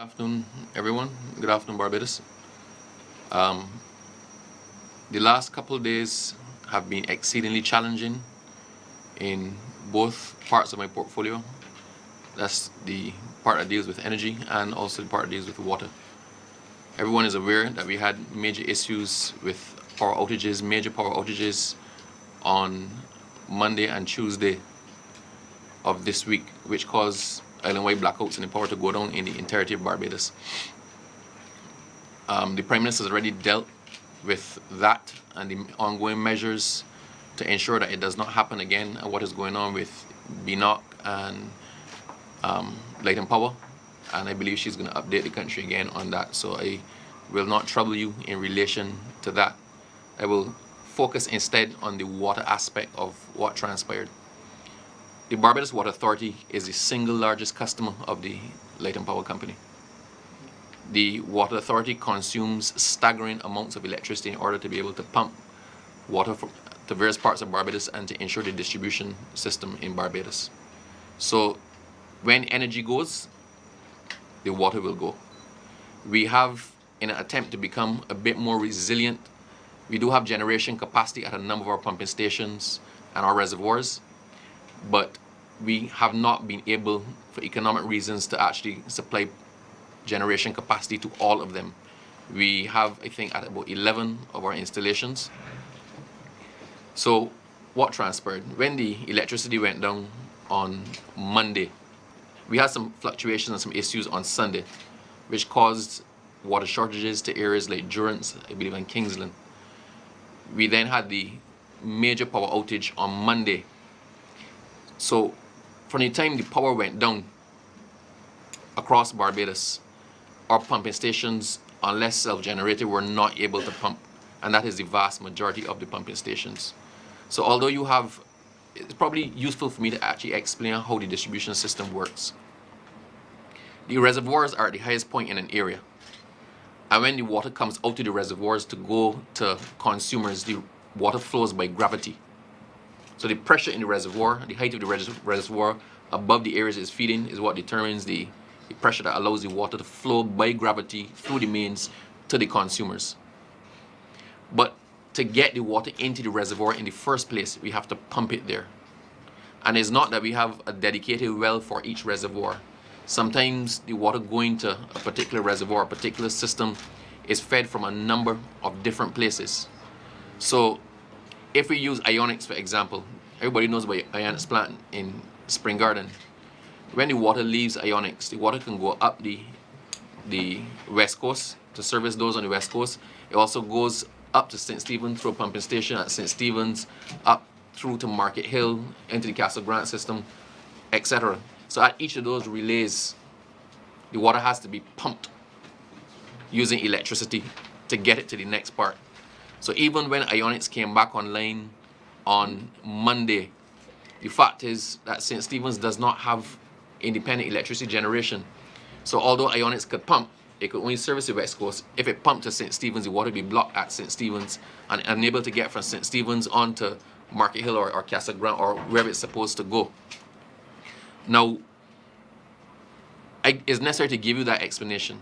Afternoon, everyone. Good afternoon, Barbados. Um, the last couple of days have been exceedingly challenging in both parts of my portfolio. That's the part that deals with energy and also the part that deals with water. Everyone is aware that we had major issues with major power outages on Monday and Tuesday of this week, which caused island-wide blackouts and the power to go down in the entirety of Barbados. The Prime Minister has already dealt with that and the ongoing measures to ensure that it does not happen again, and what is going on with BNOC and Light and Power, and I believe she's going to update the country again on that, so I will not trouble you in relation to that. I will focus instead on the water aspect of what transpired. The Barbados Water Authority is the single largest customer of the Light and Power Company. The Water Authority consumes staggering amounts of electricity in order to be able to pump water to various parts of Barbados and to ensure the distribution system in Barbados. So when energy goes, the water will go. We have, in an attempt to become a bit more resilient, we do have generation capacity at a number of our pumping stations and our reservoirs, but we have not been able, for economic reasons, to actually supply generation capacity to all of them. We have, I think, at about 11 of our installations. So what transpired? When the electricity went down on Monday, we had some fluctuations and some issues on Sunday, which caused water shortages to areas like Durance, I believe, and Kingsland. We then had the major power outage on Monday. So from the time the power went down across Barbados, our pumping stations, unless self-generated, were not able to pump, and that is the vast majority of the pumping stations. So although it's probably useful for me to actually explain how the distribution system works. The reservoirs are at the highest point in an area, and when the water comes out of the reservoirs to go to consumers, the water flows by gravity. So the pressure in the reservoir, the height of the reservoir above the areas it's feeding, is what determines the pressure that allows the water to flow by gravity through the mains to the consumers. But to get the water into the reservoir in the first place, we have to pump it there. And it's not that we have a dedicated well for each reservoir. Sometimes the water going to a particular reservoir, a particular system, is fed from a number of different places. So if we use ionics, for example, everybody knows about ionics plant in Spring Garden. When the water leaves ionics, the water can go up the west coast to service those on the west coast. It also goes up to St. Stephen's through a pumping station at St. Stephen's, up through to Market Hill, into the Castle Grant system, etc. So at each of those relays, the water has to be pumped using electricity to get it to the next part. So even when ionics came back online on Monday, the fact is that St. Stephen's does not have independent electricity generation. So although ionics could pump, it could only service the west coast. If it pumped to St. Stephen's, the water would be blocked at St. Stephen's and unable to get from St. Stephen's onto Market Hill or Castle Grant or wherever it's supposed to go. Now, it's necessary to give you that explanation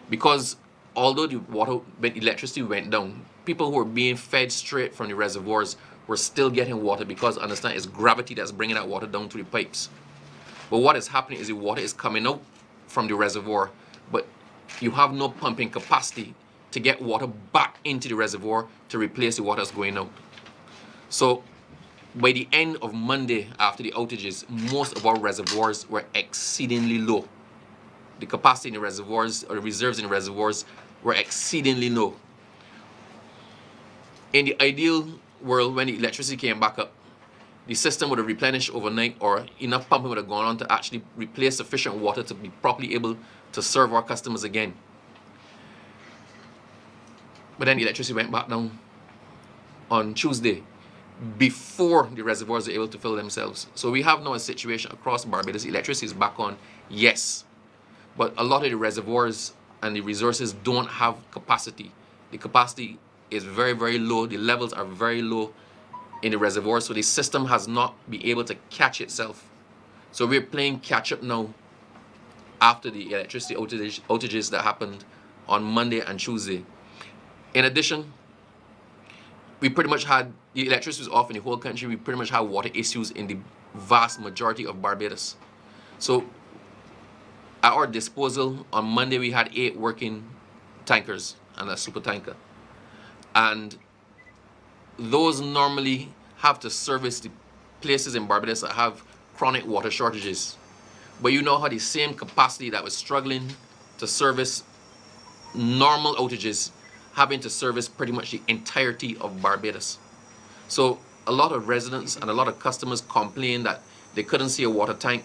because although when electricity went down, people who were being fed straight from the reservoirs were still getting water because, understand, it's gravity that's bringing that water down through the pipes. But what is happening is the water is coming out from the reservoir, but you have no pumping capacity to get water back into the reservoir to replace the water that's going out. So by the end of Monday, after the outages, most of our reservoirs were exceedingly low. The capacity in the reservoirs, or the reserves in the reservoirs, were exceedingly low. In the ideal world, when the electricity came back up, the system would have replenished overnight, or enough pumping would have gone on to actually replace sufficient water to be properly able to serve our customers again. But then the electricity went back down on Tuesday before the reservoirs are able to fill themselves. So we have now a situation across Barbados. Electricity is back on, yes, but a lot of the reservoirs and the resources don't have capacity. The capacity is very, very low. The levels are very low in the reservoir, so the system has not been able to catch itself. So we're playing catch up now after the electricity outages that happened on Monday and Tuesday. In addition, we pretty much had, the electricity was off in the whole country. We pretty much had water issues in the vast majority of Barbados. So at our disposal on Monday, we had 8 working tankers and a super tanker. And those normally have to service the places in Barbados that have chronic water shortages. But you know how the same capacity that was struggling to service normal outages, having to service pretty much the entirety of Barbados. So a lot of residents and a lot of customers complained that they couldn't see a water tank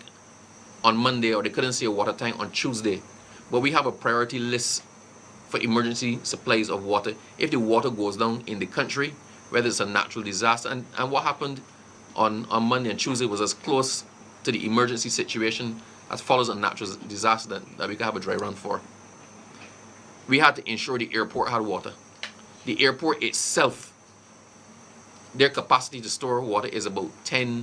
on Monday or they couldn't see a water tank on Tuesday. But we have a priority list for emergency supplies of water if the water goes down in the country, whether it's a natural disaster. And what happened on Monday and Tuesday was as close to the emergency situation as follows a natural disaster that we could have a dry run for. We had to ensure the airport had water. The airport itself, their capacity to store water is about 10,000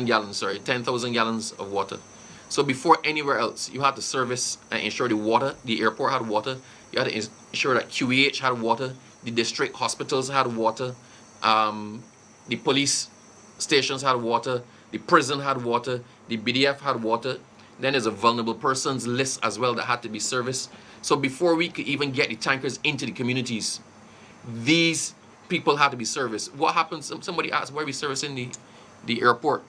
gallons of water. So before anywhere else, you had to service and ensure the airport had water. You had to ensure that QEH had water, the district hospitals had water, the police stations had water, the prison had water, the BDF had water. Then there's a vulnerable persons list as well that had to be serviced. So before we could even get the tankers into the communities, these people had to be serviced. What happens? Somebody asked, why are we servicing the airport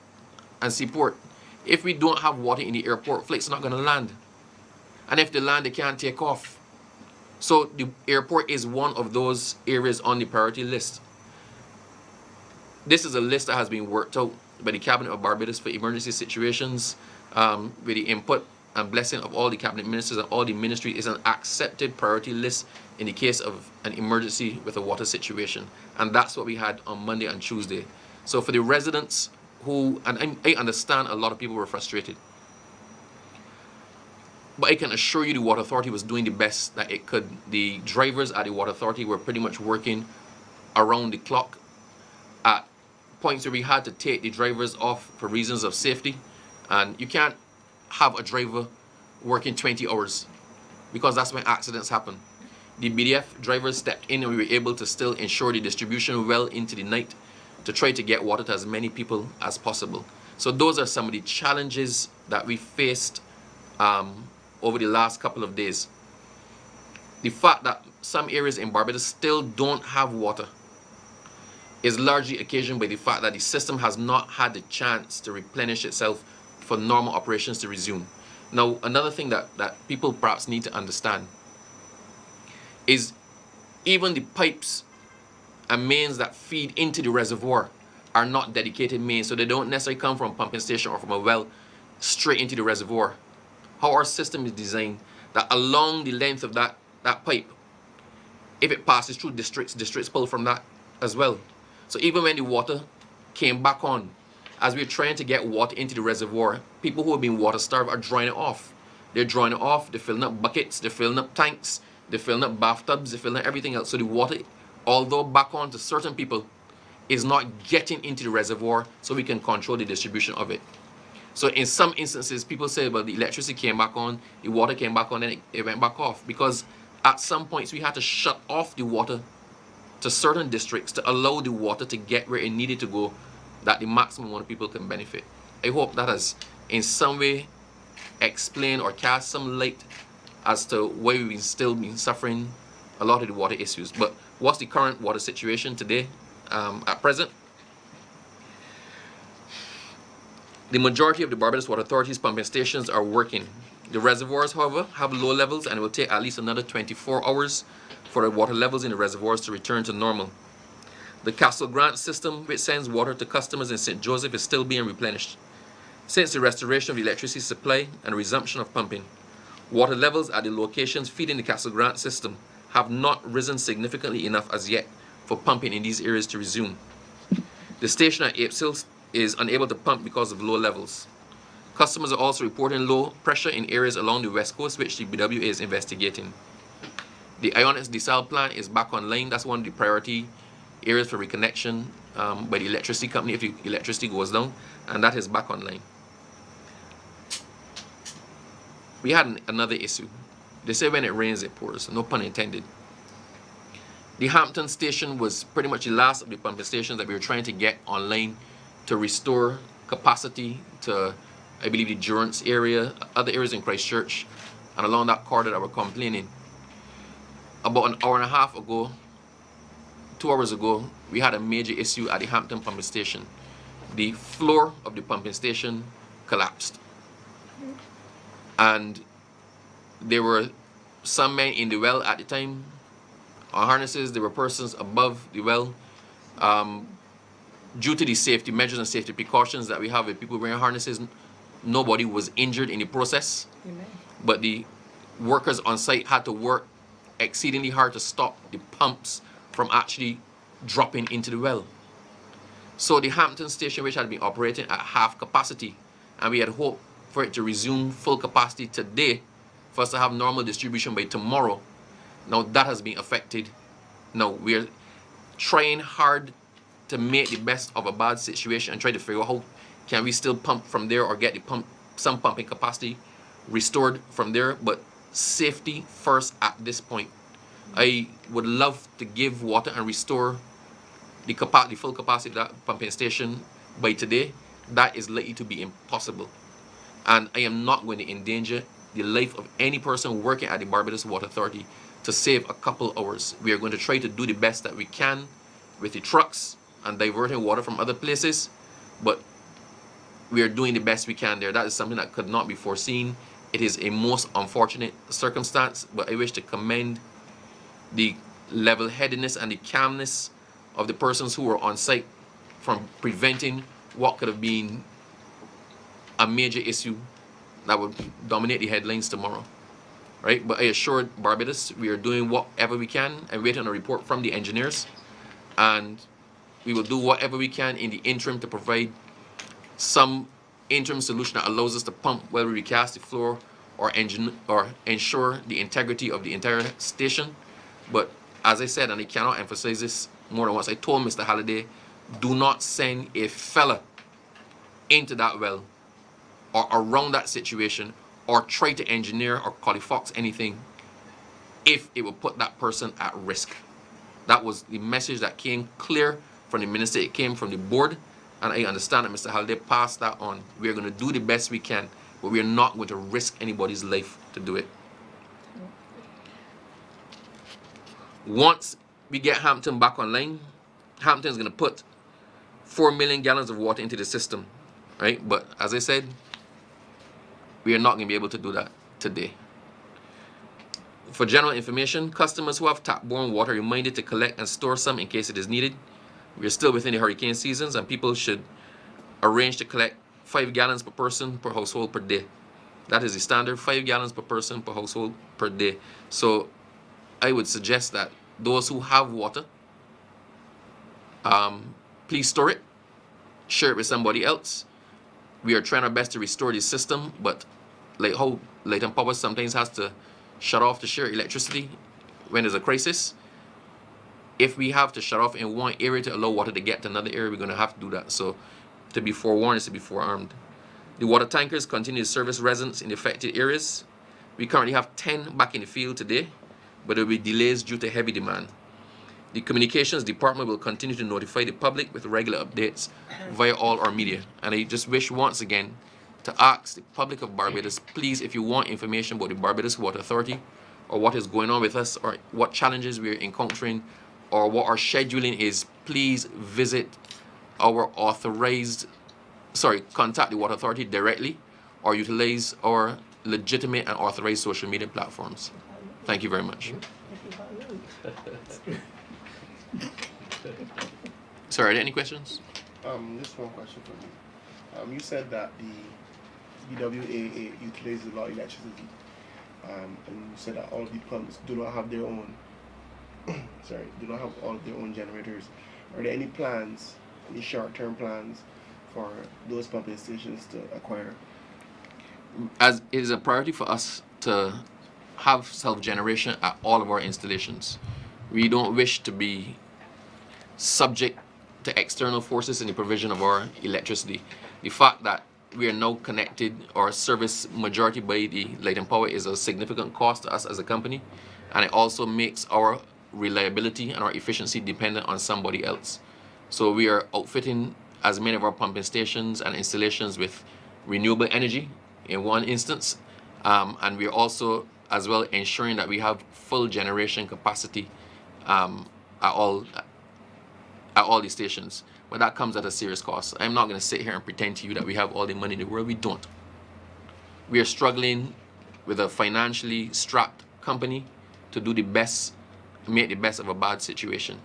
and seaport? If we don't have water in the airport, flights are not going to land. And if they land, they can't take off. So the airport is one of those areas on the priority list. This is a list that has been worked out by the Cabinet of Barbados for emergency situations, with the input and blessing of all the cabinet ministers and all the ministry. Is an accepted priority list in the case of an emergency with a water situation. And that's what we had on Monday and Tuesday. So for the residents who, and I understand a lot of people were frustrated, but I can assure you the Water Authority was doing the best that it could. The drivers at the Water Authority were pretty much working around the clock. At points where we had to take the drivers off for reasons of safety, and you can't have a driver working 20 hours because that's when accidents happen. The BDF drivers stepped in and we were able to still ensure the distribution well into the night to try to get water to as many people as possible. So those are some of the challenges that we faced over the last couple of days. The fact that some areas in Barbados still don't have water is largely occasioned by the fact that the system has not had the chance to replenish itself for normal operations to resume. Now, another thing that people perhaps need to understand is even the pipes and mains that feed into the reservoir are not dedicated mains, so they don't necessarily come from a pumping station or from a well straight into the reservoir. How our system is designed, that along the length of that pipe, if it passes through districts pull from that as well. So even when the water came back on, as we're trying to get water into the reservoir, people who have been water starved are drawing it off. They're drawing it off, they're filling up buckets, they're filling up tanks, they're filling up bathtubs, they're filling up everything else. So the water, although back on to certain people, is not getting into the reservoir so we can control the distribution of it. So in some instances, people say, well, the electricity came back on, the water came back on, and it went back off. Because at some points, we had to shut off the water to certain districts to allow the water to get where it needed to go, that the maximum amount of people can benefit. I hope that has in some way explained or cast some light as to why we've still been suffering a lot of the water issues. But what's the current water situation today? At present, the majority of the Barbados Water Authority's pumping stations are working. The reservoirs, however, have low levels, and it will take at least another 24 hours for the water levels in the reservoirs to return to normal. The Castle Grant system, which sends water to customers in St. Joseph, is still being replenished. Since the restoration of the electricity supply and resumption of pumping, water levels at the locations feeding the Castle Grant system have not risen significantly enough as yet for pumping in these areas to resume. The station at Apes Hill is unable to pump because of low levels. Customers are also reporting low pressure in areas along the west coast, which the BW is investigating. The Ionics desal plant is back online. That's one of the priority areas for reconnection by the electricity company if the electricity goes down, and that is back online. we had another issue. They say when it rains, it pours. No pun intended. The Hampton station was pretty much the last of the pumping stations that we were trying to get online to restore capacity to, I believe, the Durance area, other areas in Christchurch, and along that corridor that were complaining. About an hour and a half ago, 2 hours ago, we had a major issue at the Hampton pumping station. The floor of the pumping station collapsed. And there were some men in the well at the time on harnesses. There were persons above the well. Due to the safety measures and safety precautions that we have with people wearing harnesses, nobody was injured in the process. Amen. But the workers on site had to work exceedingly hard to stop the pumps from actually dropping into the well. So the Hampton station, which had been operating at half capacity, and we had hoped for it to resume full capacity today, for us to have normal distribution by tomorrow, now that has been affected. Now we're trying hard to make the best of a bad situation and try to figure out how can we still pump from there or get some pumping capacity restored from there, but safety first at this point. I would love to give water and restore the full capacity of that pumping station by today. That is likely to be impossible, and I am not going to endanger the life of any person working at the Barbados Water Authority to save a couple hours. We are going to try to do the best that we can with the trucks and diverting water from other places, but we are doing the best we can there. That is something that could not be foreseen. It is a most unfortunate circumstance, but I wish to commend the level-headedness and the calmness of the persons who were on site from preventing what could have been a major issue that would dominate the headlines tomorrow, right? But I assured Barbados we are doing whatever we can and waiting on a report from the engineers, and we will do whatever we can in the interim to provide some interim solution that allows us to pump while we recast the floor or ensure the integrity of the entire station. But as I said, and I cannot emphasize this more than once, I told Mr. Halliday, do not send a fella into that well or around that situation or try to engineer or collifox anything if it will put that person at risk. That was the message that came clear from the minister. It came from the board, and I understand that Mr. Halliday passed that on. We are going to do the best we can, but we are not going to risk anybody's life to do it. Once we get Hampton back online, Hampton is going to put 4 million gallons of water into the system, right? But as I said, we are not going to be able to do that today. For general information, customers who have tap-borne water are reminded to collect and store some in case it is needed. We are still within the hurricane seasons, and people should arrange to collect 5 gallons per person per household per day. That is the standard, 5 gallons per person per household per day. So I would suggest that those who have water, please store it, share it with somebody else. We are trying our best to restore the system, but like how Light Power sometimes has to shut off to share electricity when there's a crisis. If we have to shut off in one area to allow water to get to another area, we're going to have to do that. So to be forewarned is to be forearmed. The water tankers continue to service residents in the affected areas. We currently have 10 back in the field today, but there will be delays due to heavy demand. The communications department will continue to notify the public with regular updates via all our media. And I just wish once again to ask the public of Barbados, please, if you want information about the Barbados Water Authority or what is going on with us or what challenges we're encountering or what our scheduling is, please visit our contact the Water Authority directly or utilize our legitimate and authorized social media platforms. Thank you very much. Sorry, are there any questions? Just one question for me. You said that the BWA utilizes a lot of electricity, and you said that all the pumps do not have their own do not have all of their own generators. Are there any plans, any short-term plans for those pumping stations to acquire? As it is a priority for us to have self-generation at all of our installations. We don't wish to be subject to external forces in the provision of our electricity. The fact that we are now connected or serviced majority by the light and power is a significant cost to us as a company, and it also makes our reliability and our efficiency dependent on somebody else. So we are outfitting as many of our pumping stations and installations with renewable energy in one instance, and we are also as well ensuring that we have full generation capacity at all these stations. But that comes at a serious cost. I'm not going to sit here and pretend to you that we have all the money in the world. We don't. We are struggling with a financially strapped company to do the best, make the best of a bad situation.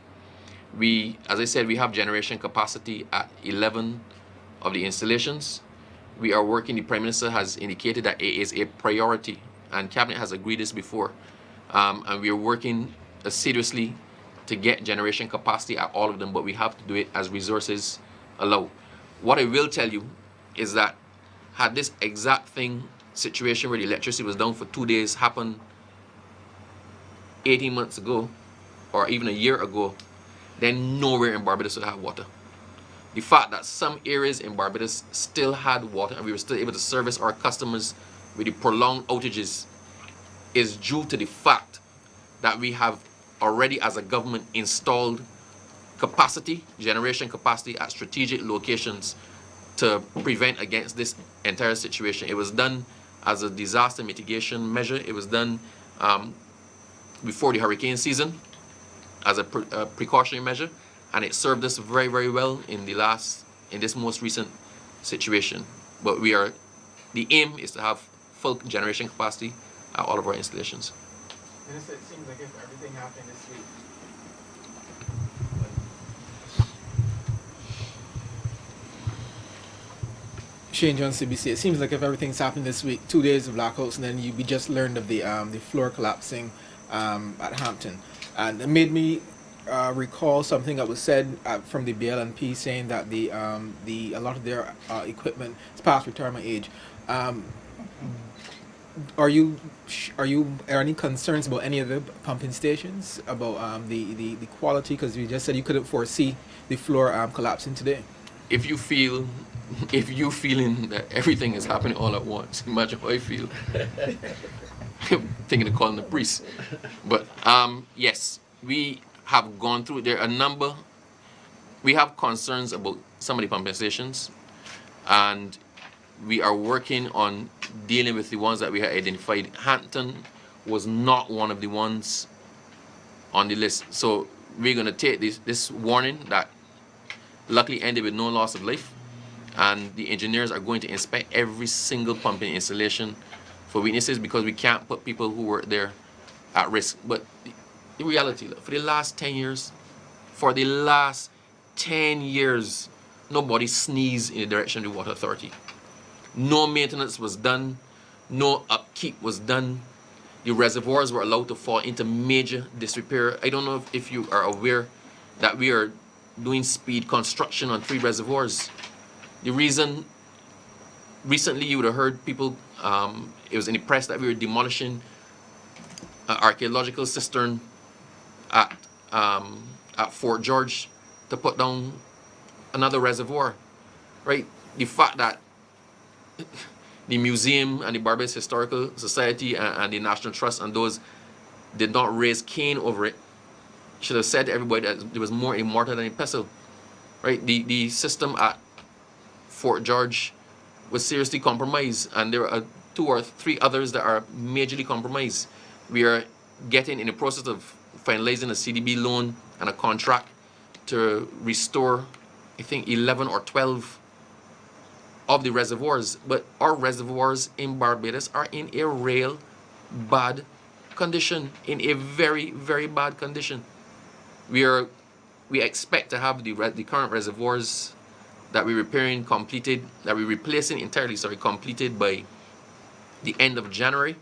We, as I said, we have generation capacity at 11 of the installations. We are working, the Prime Minister has indicated that it is a priority, and Cabinet has agreed this before, and we are working assiduously to get generation capacity at all of them, but we have to do it as resources allow. What I will tell you is that had this exact situation where the electricity was down for 2 days happened 18 months ago or even a year ago, then nowhere in Barbados would have water. The fact that some areas in Barbados still had water and we were still able to service our customers with the prolonged outages is due to the fact that we have already as a government installed capacity, generation capacity at strategic locations to prevent against this entire situation. It was done as a disaster mitigation measure. It was done before the hurricane season as a precautionary measure, and it served us very, very well in this most recent situation. But the aim is to have full generation capacity at all of our installations. Minister, it seems like if everything happened this week. Shane John, CBC. It seems like if everything's happened this week, 2 days of blackouts, and then we just learned of the floor collapsing at Hampton, and it made me recall something that was said from the BLNP saying that a lot of their equipment is past retirement age. Are any concerns about any of the pumping stations about the quality? Because you just said you couldn't foresee the floor collapsing today. If you feeling that everything is happening all at once, imagine how I feel. I'm thinking of calling the priest. But yes, we have gone through. There are a number. We have concerns about some of the pumping stations, and we are working on dealing with the ones that we have identified. Hampton was not one of the ones on the list. So we're going to take this warning that luckily ended with no loss of life, and the engineers are going to inspect every single pumping installation for weaknesses, because we can't put people who work there at risk. But the reality, for the last 10 years, nobody sneezed in the direction of the Water Authority. No maintenance was done. No upkeep was done. The reservoirs were allowed to fall into major disrepair. I don't know if you are aware that we are doing speed construction on 3 reservoirs. The reason, recently you would have heard people, it was in the press that we were demolishing an archaeological cistern at Fort George to put down another reservoir, right? The fact that the museum and the Barbados Historical Society and the National Trust and those did not raise Cain over it should have said to everybody that there was more a mortar than a pestle, right? The system at Fort George was seriously compromised, and there are 2 or 3 others that are majorly compromised. We are getting in the process of finalizing a CDB loan and a contract to restore, I think, 11 or 12 of the reservoirs. But our reservoirs in Barbados are in a real bad condition, in a very, very bad condition. We expect to have the current reservoirs that we're repairing completed, that we're replacing entirely, completed by the end of January.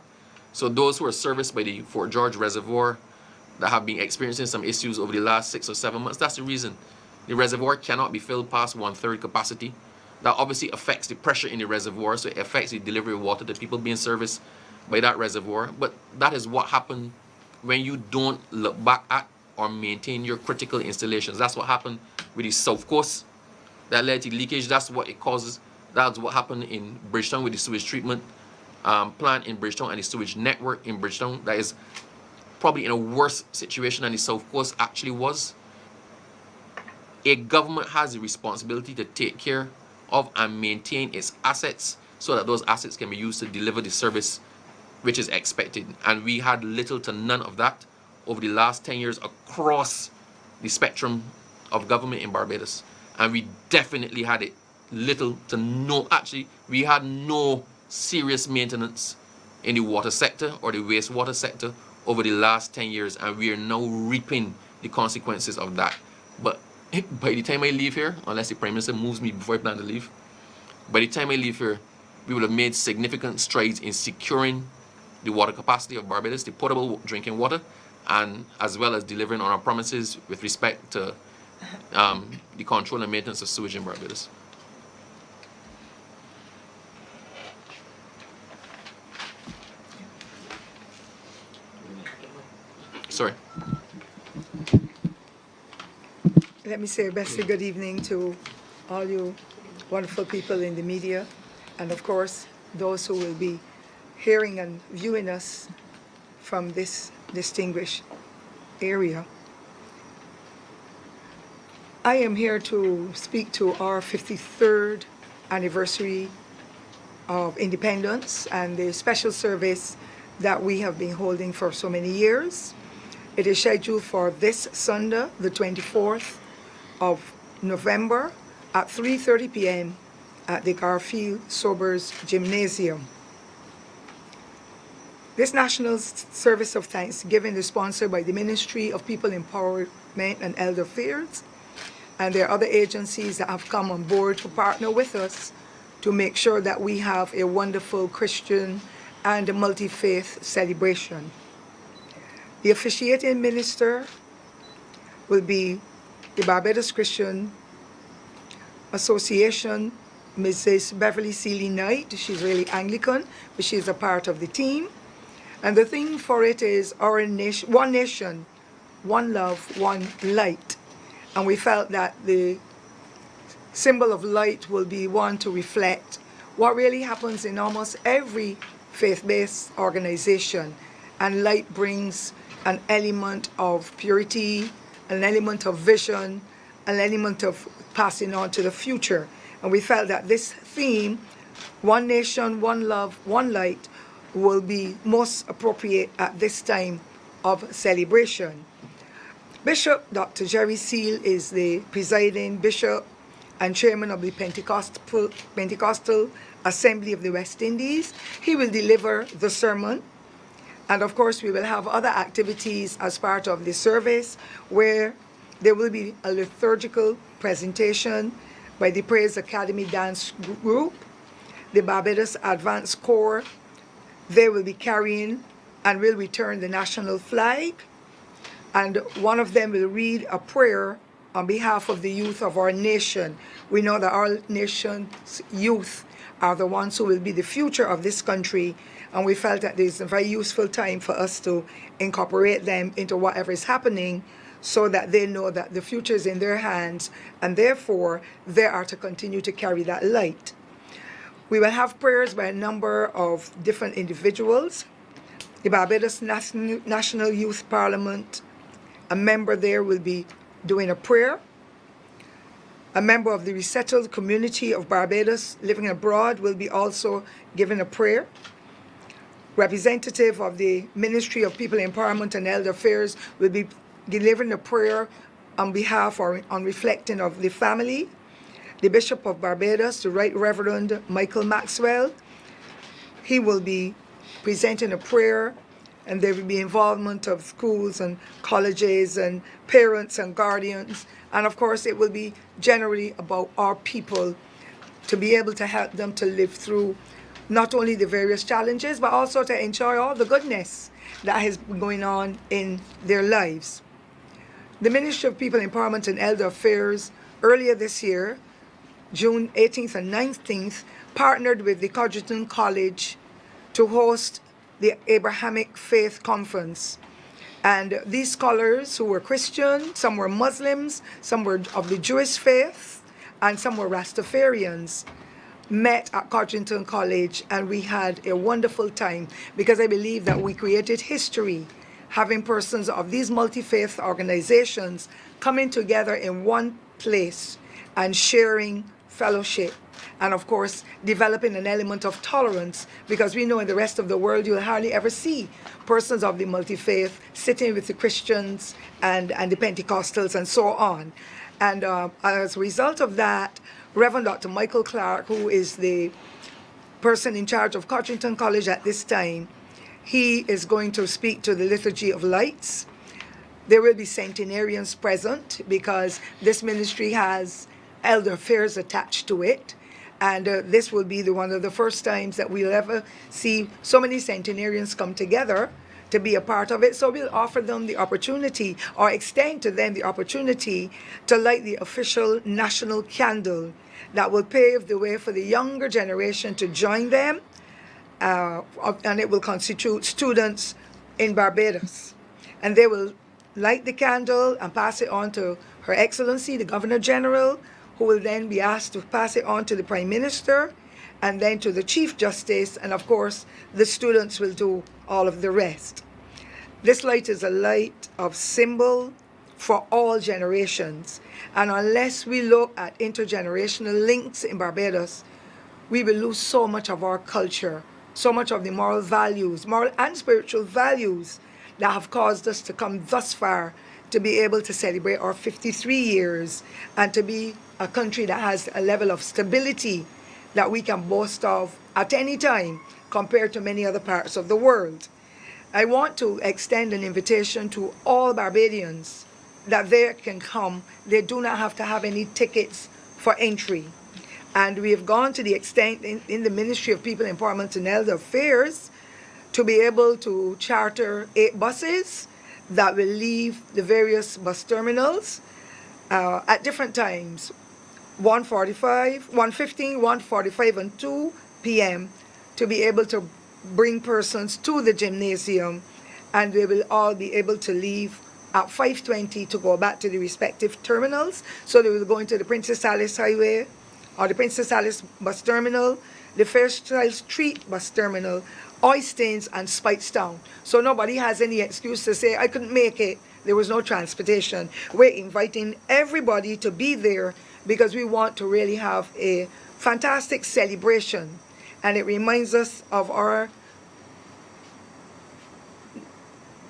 So those who are serviced by the Fort George reservoir that have been experiencing some issues over the last 6 or 7 months, that's the reason. The reservoir cannot be filled past 1/3 capacity. That obviously affects the pressure in the reservoir, so it affects the delivery of water to people being serviced by that reservoir. But that is what happened when you don't look back at or maintain your critical installations. That's what happened with the South Coast that led to leakage. That's what it causes That's what happened in Bridgetown with the sewage treatment plant in Bridgetown and the sewage network in Bridgetown. That is probably in a worse situation than the South Coast actually was. A government has the responsibility to take care of and maintain its assets so that those assets can be used to deliver the service which is expected. And we had little to none of that over the last 10 years across the spectrum of government in Barbados. And we definitely had it little to no, actually, we had no serious maintenance in the water sector or the wastewater sector over the last 10 years. And we are now reaping the consequences of that. But by the time I leave here, unless the Prime Minister moves me before I plan to leave, by the time I leave here, we will have made significant strides in securing the water capacity of Barbados, the potable drinking water, and as well as delivering on our promises with respect to the control and maintenance of sewage in Barbados. Sorry. Let me say a best good evening to all you wonderful people in the media, and of course, those who will be hearing and viewing us from this distinguished area. I am here to speak to our 53rd anniversary of independence and the special service that we have been holding for so many years. It is scheduled for this Sunday, the 24th of November at 3:30 p.m. at the Garfield Sobers Gymnasium. This National Service of Thanksgiving is sponsored by the Ministry of People Empowerment and Elder Affairs, and there are other agencies that have come on board to partner with us to make sure that we have a wonderful Christian and multi-faith celebration. The officiating minister will be the Barbados Christian Association, Mrs. Beverly Seeley Knight. She's really Anglican, but she's a part of the team. And the theme for it is our nation, one nation, one love, one light. And we felt that the symbol of light will be one to reflect what really happens in almost every faith-based organization. And light brings an element of purity, an element of vision, an element of passing on to the future. And we felt that this theme, one nation, one love, one light, will be most appropriate at this time of celebration. Bishop Dr. Jerry Seal is the presiding bishop and chairman of the Pentecostal Assembly of the West Indies. He will deliver the sermon. And of course, we will have other activities as part of the service where there will be a liturgical presentation by the Praise Academy Dance Group, the Barbados Advanced Corps. They will be carrying and will return the national flag. And one of them will read a prayer on behalf of the youth of our nation. We know that our nation's youth are the ones who will be the future of this country, and we felt that this is a very useful time for us to incorporate them into whatever is happening so that they know that the future is in their hands, and therefore they are to continue to carry that light. We will have prayers by a number of different individuals. The Barbados National Youth Parliament, a member there will be doing a prayer. A member of the resettled community of Barbados living abroad will be also giving a prayer. Representative of the Ministry of People Empowerment and Elder Affairs will be delivering a prayer on behalf or on reflecting of the family. The Bishop of Barbados, the Right Reverend Michael Maxwell, he will be presenting a prayer, and there will be involvement of schools and colleges and parents and guardians. And of course, it will be generally about our people to be able to help them to live through not only the various challenges, but also to enjoy all the goodness that has been going on in their lives. The Ministry of People Empowerment and Elder Affairs earlier this year, June 18th and 19th, partnered with the Codgerton College to host the Abrahamic Faith Conference. And these scholars who were Christian, some were Muslims, some were of the Jewish faith, and some were Rastafarians. met at Codrington College, and we had a wonderful time because I believe that we created history, having persons of these multi-faith organizations coming together in one place and sharing fellowship. And of course, developing an element of tolerance, because we know in the rest of the world you'll hardly ever see persons of the multi-faith sitting with the Christians and the Pentecostals and so on. And as a result of that, Reverend Dr. Michael Clark, who is the person in charge of Codrington College at this time, he is going to speak to the Liturgy of Lights. There will be centenarians present because this ministry has elder affairs attached to it. And this will be one of the first times that we'll ever see so many centenarians come together to be a part of it. So we'll offer them the opportunity, or extend to them the opportunity, to light the official national candle that will pave the way for the younger generation to join them. And it will constitute students in Barbados. And they will light the candle and pass it on to Her Excellency, the Governor General, who will then be asked to pass it on to the Prime Minister, and then to the Chief Justice, and of course, the students will do all of the rest. This light is a light of symbol for all generations, and unless we look at intergenerational links in Barbados, we will lose so much of our culture, so much of the moral values, moral and spiritual values that have caused us to come thus far, to be able to celebrate our 53 years and to be a country that has a level of stability that we can boast of at any time compared to many other parts of the world. I want to extend an invitation to all Barbadians that they can come. They do not have to have any tickets for entry. And we have gone to the extent in the Ministry of People Empowerment and Elder Affairs to be able to charter 8 buses that will leave the various bus terminals at different times, 1:45, 1:15, 1:45, and 2 p.m. to be able to bring persons to the gymnasium, and they will all be able to leave at 5:20 to go back to the respective terminals. So they will go into the Princess Alice Highway or the Princess Alice bus terminal, the Fairchild Street bus terminal, Oistins, and Speightstown. So nobody has any excuse to say, I couldn't make it, there was no transportation. We're inviting everybody to be there because we want to really have a fantastic celebration. And it reminds us of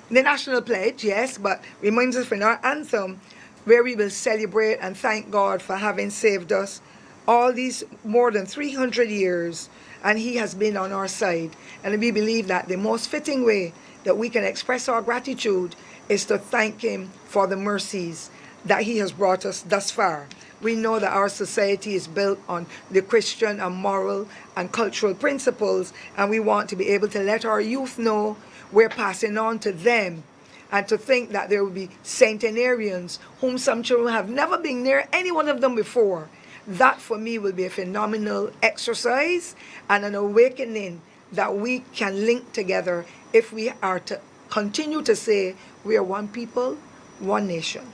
the national pledge, yes, but reminds us from our anthem, where we will celebrate and thank God for having saved us all these more than 300 years, and He has been on our side. And we believe that the most fitting way that we can express our gratitude is to thank Him for the mercies that He has brought us thus far. We know that our society is built on the Christian and moral and cultural principles, and we want to be able to let our youth know we're passing on to them, and to think that there will be centenarians whom some children have never been near any one of them before. That for me will be a phenomenal exercise and an awakening that we can link together if we are to continue to say we are one people, one nation.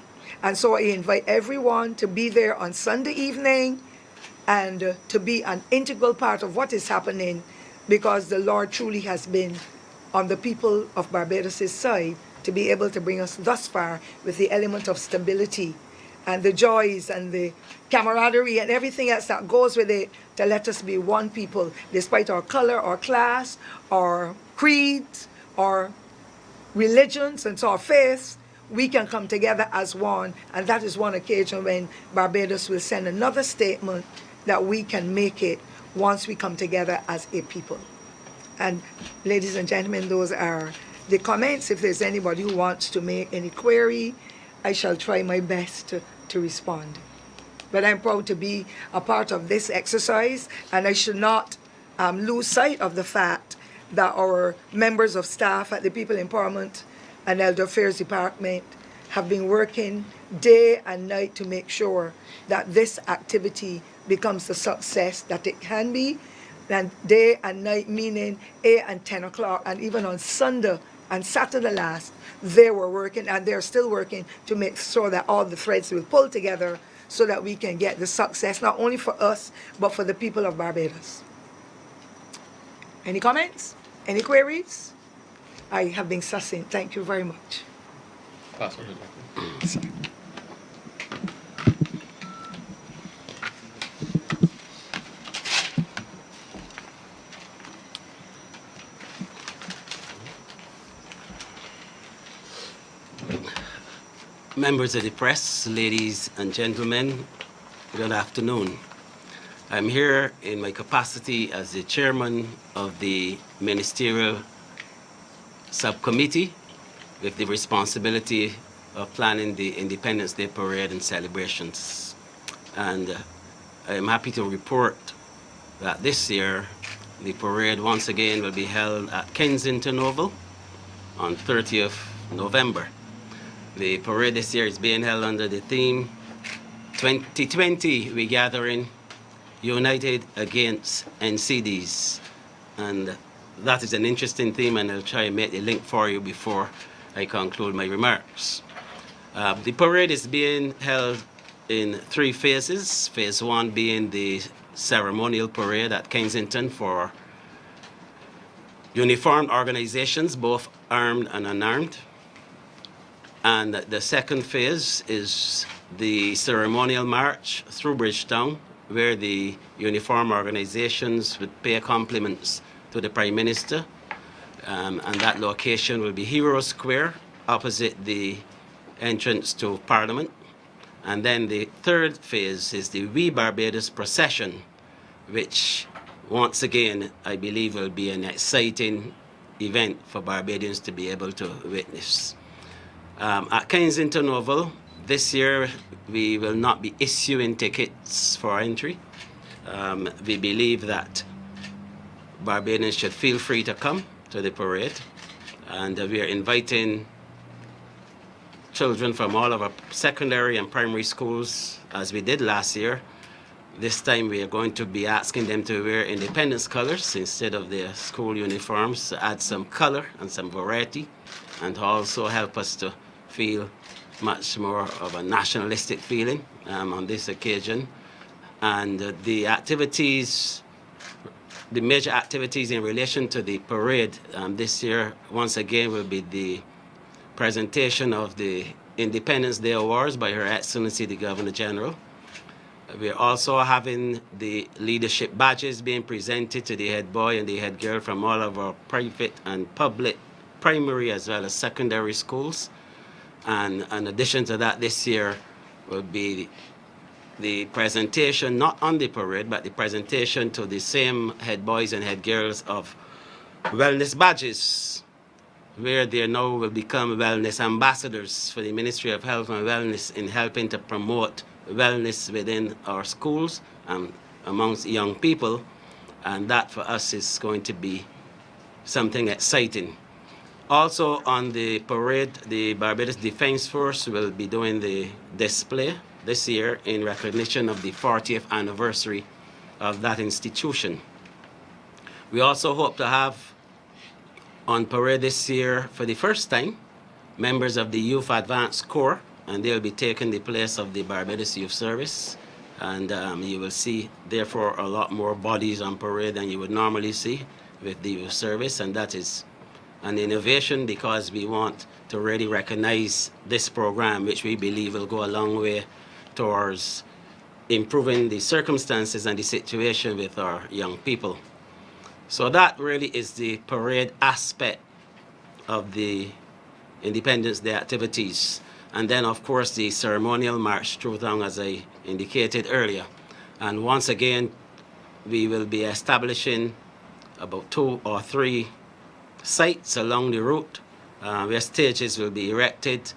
And so I invite everyone to be there on Sunday evening and to be an integral part of what is happening, because the Lord truly has been on the people of Barbados' side to be able to bring us thus far with the element of stability and the joys and the camaraderie and everything else that goes with it, to let us be one people, despite our color, or class, or creed, or religions, and so our faiths. We can come together as one, and that is one occasion when Barbados will send another statement that we can make it once we come together as a people. And ladies and gentlemen, those are the comments. If there's anybody who wants to make any query, I shall try my best to respond. But I'm proud to be a part of this exercise, and I should not lose sight of the fact that our members of staff at the People Empowerment and Elder Affairs Department have been working day and night to make sure that this activity becomes the success that it can be. And day and night meaning 8 and 10 o'clock, and even on Sunday and Saturday last, they were working, and they're still working to make sure that all the threads will pull together so that we can get the success, not only for us, but for the people of Barbados. Any comments? Any queries? I have been succinct. Thank you very much. Pass on to Dr. Members of the press, ladies and gentlemen, good afternoon. I'm here in my capacity as the chairman of the ministerial subcommittee with the responsibility of planning the Independence Day parade and celebrations. And I am happy to report that this year the parade once again will be held at Kensington Oval on 30th November. The parade this year is being held under the theme 2020 We Gathering United Against NCDs. And that is an interesting theme, and I'll try and make the link for you before I conclude my remarks. The parade is being held in 3 phases. Phase 1 being the ceremonial parade at Kensington for uniformed organizations, both armed and unarmed. And the second phase is the ceremonial march through Bridgetown, where the uniform organizations would pay compliments to the Prime Minister. And that location will be Hero Square, opposite the entrance to Parliament. And then the third phase is the We Barbados procession, which once again, I believe will be an exciting event for Barbadians to be able to witness. At Kensington Oval, this year we will not be issuing tickets for entry. We believe that Barbadians should feel free to come to the parade, and we are inviting children from all of our secondary and primary schools, as we did last year. This time we are going to be asking them to wear independence colors instead of their school uniforms, to add some color and some variety, and to also help us to feel much more of a nationalistic feeling on this occasion. And the activities, the major activities in relation to the parade this year, once again, will be the presentation of the Independence Day Awards by Her Excellency the Governor General. We're also having the leadership badges being presented to the head boy and the head girl from all of our private and public primary as well as secondary schools. And in addition to that, this year will be the presentation, not on the parade, but the presentation to the same head boys and head girls of wellness badges, where they now will become wellness ambassadors for the Ministry of Health and Wellness in helping to promote wellness within our schools and amongst young people. And that for us is going to be something exciting. Also on the parade, the Barbados Defence Force will be doing the display this year in recognition of the 40th anniversary of that institution. We also hope to have on parade this year, for the first time, members of the Youth Advanced Corps, and they'll be taking the place of the Barbados Youth Service. And you will see, therefore, a lot more bodies on parade than you would normally see with the youth service, and that is an innovation because we want to really recognize this program, which we believe will go a long way towards improving the circumstances and the situation with our young people. So that really is the parade aspect of the Independence Day activities. And then, of course, the ceremonial march through town, as I indicated earlier. And once again, we will be establishing about 2 or 3 sites along the route where stages will be erected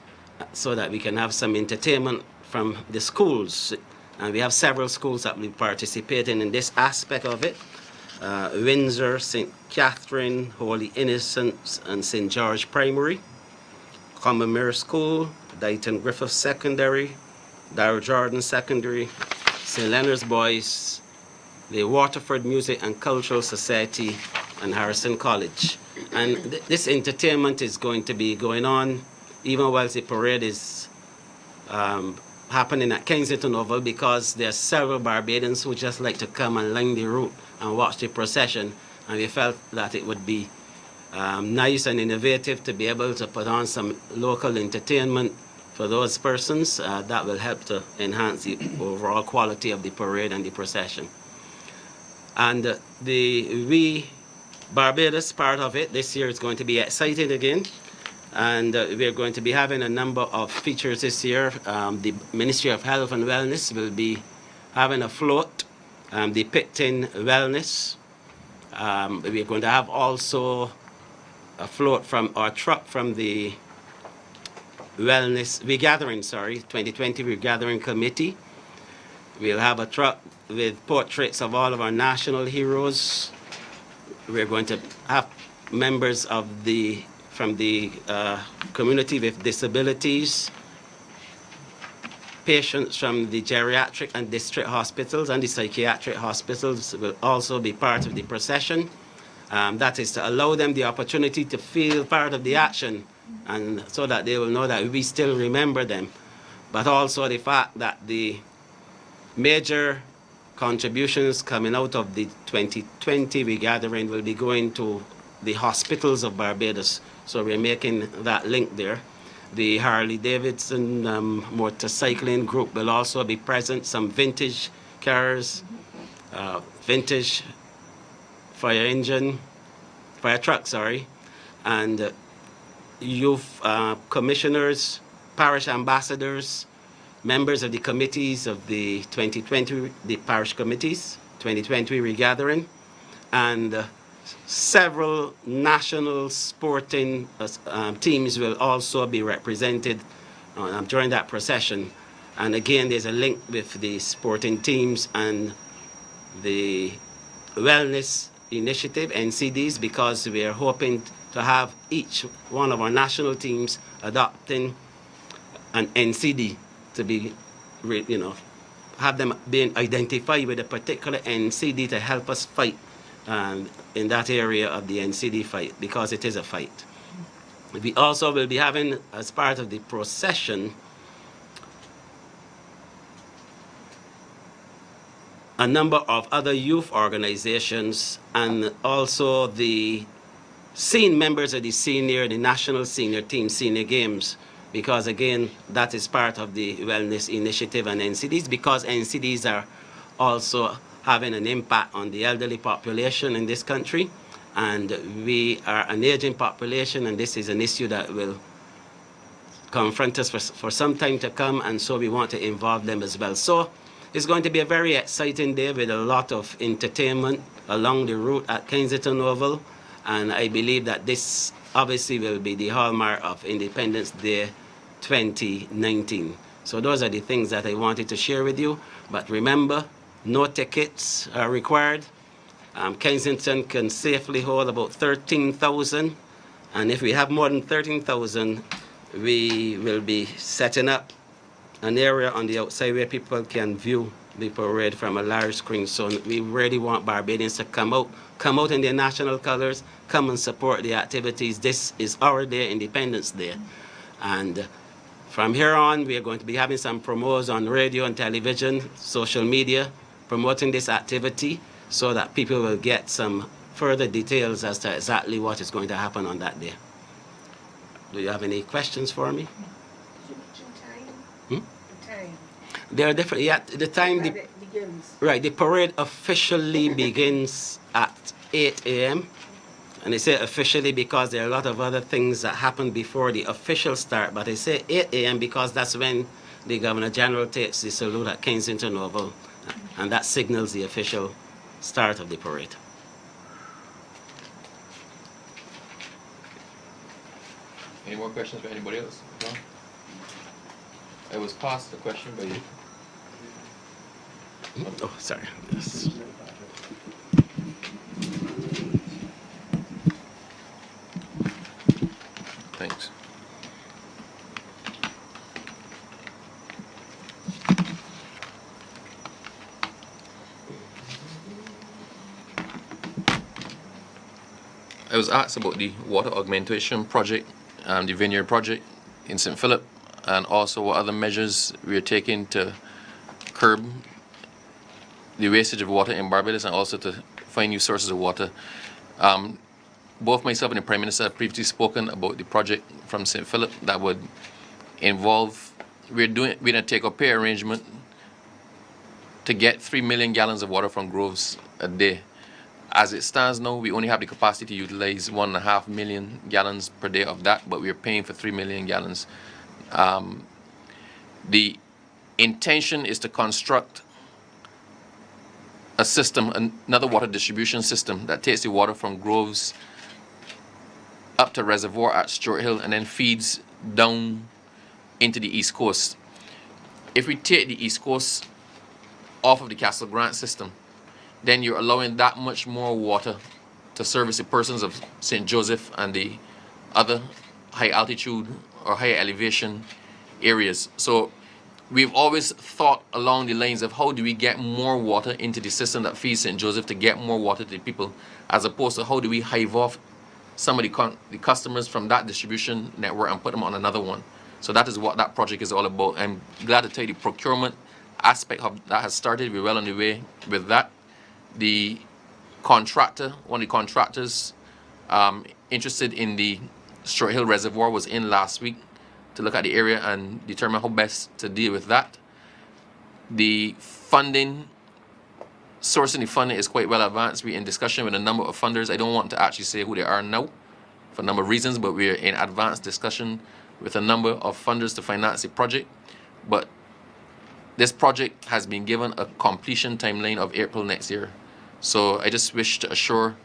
so that we can have some entertainment from the schools. And we have several schools that will be participating in this aspect of it. Windsor, St. Catherine, Holy Innocents, and St. George Primary, Combermere School, Dighton Griffith Secondary, Darrell Jordan Secondary, St. Leonard's Boys, the Waterford Music and Cultural Society, and Harrison College. And this entertainment is going to be going on even whilst the parade is happening at Kensington Oval because there are several Barbadians who just like to come and line the route and watch the procession, and we felt that it would be nice and innovative to be able to put on some local entertainment for those persons. That will help to enhance the overall quality of the parade and the procession. And the Barbados part of it this year is going to be exciting again. And we're going to be having a number of features this year. The Ministry of Health and Wellness will be having a float, depicting wellness. We're going to have also a float from our truck from the Regathering 2020 Regathering Committee. We'll have a truck with portraits of all of our national heroes. We're going to have members of from the community with disabilities, patients from the geriatric and district hospitals and the psychiatric hospitals will also be part of the procession. That is to allow them the opportunity to feel part of the action, and so that they will know that we still remember them. But also the fact that the major contributions coming out of the 2020 regathering will be going to the hospitals of Barbados. So we're making that link there. The Harley Davidson motorcycling group will also be present, some vintage cars, vintage fire truck, and youth commissioners, parish ambassadors, members of the committees of the 2020, the parish committees, 2020 regathering, and several national sporting teams will also be represented during that procession. And again, there's a link with the sporting teams and the wellness initiative, NCDs, because we are hoping to have each one of our national teams adopting an NCD to be, have them being identified with a particular NCD to help us fight in that area of the NCD fight, because it is a fight. We also will be having, as part of the procession, a number of other youth organizations and also the members of the national senior team, senior games, because again, that is part of the wellness initiative and NCDs, because NCDs are also having an impact on the elderly population in this country. And we are an aging population, and this is an issue that will confront us for some time to come, and so we want to involve them as well. So it's going to be a very exciting day with a lot of entertainment along the route at Kensington Oval, and I believe that this obviously will be the hallmark of Independence Day 2019. So those are the things that I wanted to share with you. But remember, no tickets are required. Kensington can safely hold about 13,000, and if we have more than 13,000, we will be setting up an area on the outside where people can view the parade from a large screen. So we really want Barbadians to come out in their national colors, come and support the activities. This is our day, Independence Day. And from here on, we are going to be having some promos on radio and television, social media, promoting this activity so that people will get some further details as to exactly what is going to happen on that day. Do you have any questions for me? The time? There are different, yeah, the time, begins. Right, the parade officially begins at 8 a.m. And I say officially because there are a lot of other things that happen before the official start, but I say 8 a.m. because that's when the Governor General takes the salute at Kensington Oval, and that signals the official start of the parade. Any more questions for anybody else? No? I was passed the question by you. Oh, sorry. Yes. Thanks. I was asked about the water augmentation project, the Vineyard project in St. Philip. and also what other measures we are taking to curb the wastage of water in Barbados and also to find new sources of water. Both myself and the Prime Minister have previously spoken about the project from St. Philip that would involve, we're going to take a pay arrangement to get 3 million gallons of water from Groves a day. As it stands now, we only have the capacity to utilize 1.5 million gallons per day of that, but we're paying for 3 million gallons. The intention is to construct a system, another water distribution system that takes the water from Groves up to reservoir at Stuart Hill and then feeds down into the East Coast. If we take the East Coast off of the Castle Grant system, then you're allowing that much more water to service the persons of St. Joseph and the other high altitude or high elevation areas. So we've always thought along the lines of how do we get more water into the system that feeds St. Joseph to get more water to the people, as opposed to how do we hive off some of the customers from that distribution network and put them on another one. So that is what that project is all about. I'm glad to tell you the procurement aspect of that has started. We're well on the way with that. The contractor, one of the contractors interested in the Stuart Hill Reservoir was in last week to look at the area and determine how best to deal with that. The funding, sourcing the funding is quite well advanced. We're in discussion with a number of funders. I don't want to actually say who they are now for a number of reasons, but we're in advanced discussion with a number of funders to finance the project. But this project has been given a completion timeline of April next year. So I just wish to assure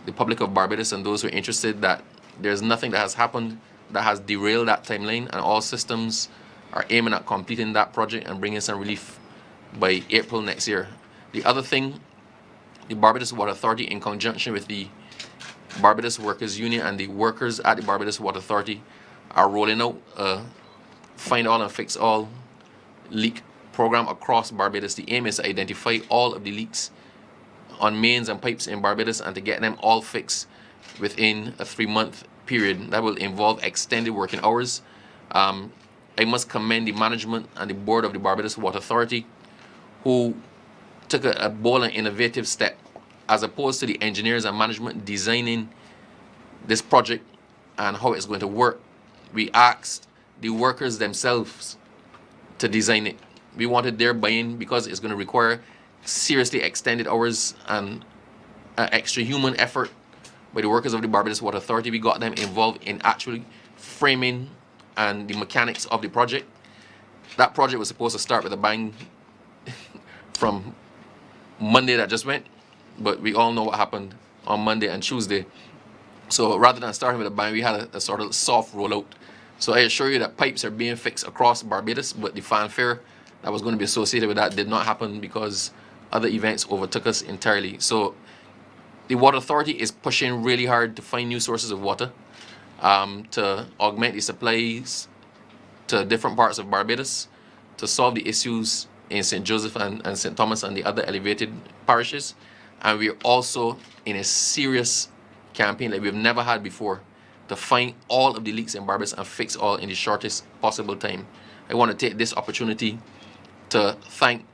the public of Barbados and those who are interested that there's nothing that has happened that has derailed that timeline, and all systems are aiming at completing that project and bringing some relief by April next year. The other thing, the Barbados Water Authority, in conjunction with the Barbados Workers Union and the workers at the Barbados Water Authority, are rolling out a Find All and Fix All leak program across Barbados. The aim is to identify all of the leaks on mains and pipes in Barbados and to get them all fixed within a 3-month period. That will involve extended working hours. I must commend the management and the board of the Barbados Water Authority, who took a bold and innovative step, as opposed to the engineers and management designing this project and how it's going to work. We asked the workers themselves to design it. We wanted their buy-in because it's going to require seriously extended hours and extra human effort by the workers of the Barbados Water Authority. We got them involved in actually framing and the mechanics of the project. That project was supposed to start with a bang from Monday that just went, but we all know what happened on Monday and Tuesday. So rather than starting with a bang, we had a sort of soft rollout. So I assure you that pipes are being fixed across Barbados, but the fanfare that was going to be associated with that did not happen because other events overtook us entirely. So the Water Authority is pushing really hard to find new sources of water, to augment the supplies to different parts of Barbados, to solve the issues in St. Joseph and St. Thomas and the other elevated parishes. And we're also in a serious campaign like we've never had before to find all of the leaks in Barbados and fix all in the shortest possible time. I want to take this opportunity to thank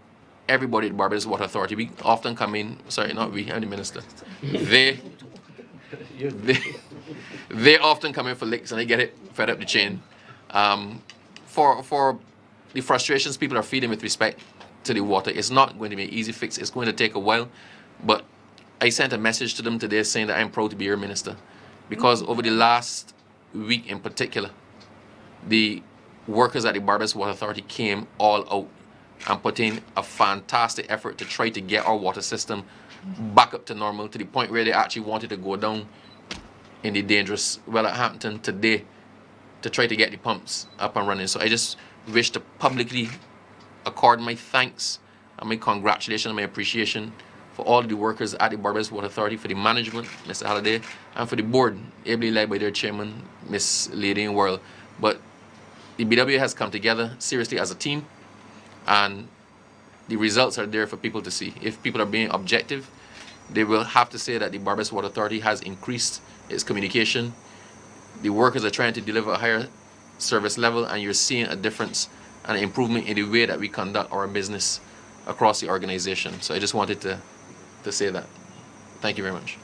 everybody at Barbados Water Authority. We often come in, sorry, not we, I'm the minister. They often come in for licks and I get it fed up the chain. For the frustrations people are feeling with respect to the water, it's not going to be an easy fix. It's going to take a while. But I sent a message to them today saying that I'm proud to be your minister, because over the last week in particular, the workers at the Barbados Water Authority came all out and put in a fantastic effort to try to get our water system back up to normal, to the point where they actually wanted to go down in the dangerous well at Hampton today to try to get the pumps up and running. So I just wish to publicly accord my thanks and my congratulations and my appreciation for all the workers at the Barbados Water Authority, for the management, Mr. Halliday, and for the board, ably led by their chairman, Miss Lady in World. But the BWA has come together seriously as a team, and the results are there for people to see. If people are being objective, they will have to say that the Barbados Water Authority has increased its communication. The workers are trying to deliver a higher service level, and you're seeing a difference and an improvement in the way that we conduct our business across the organization. So I just wanted to say that. Thank you very much.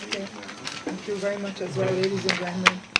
Okay. Thank you very much as well, ladies and gentlemen.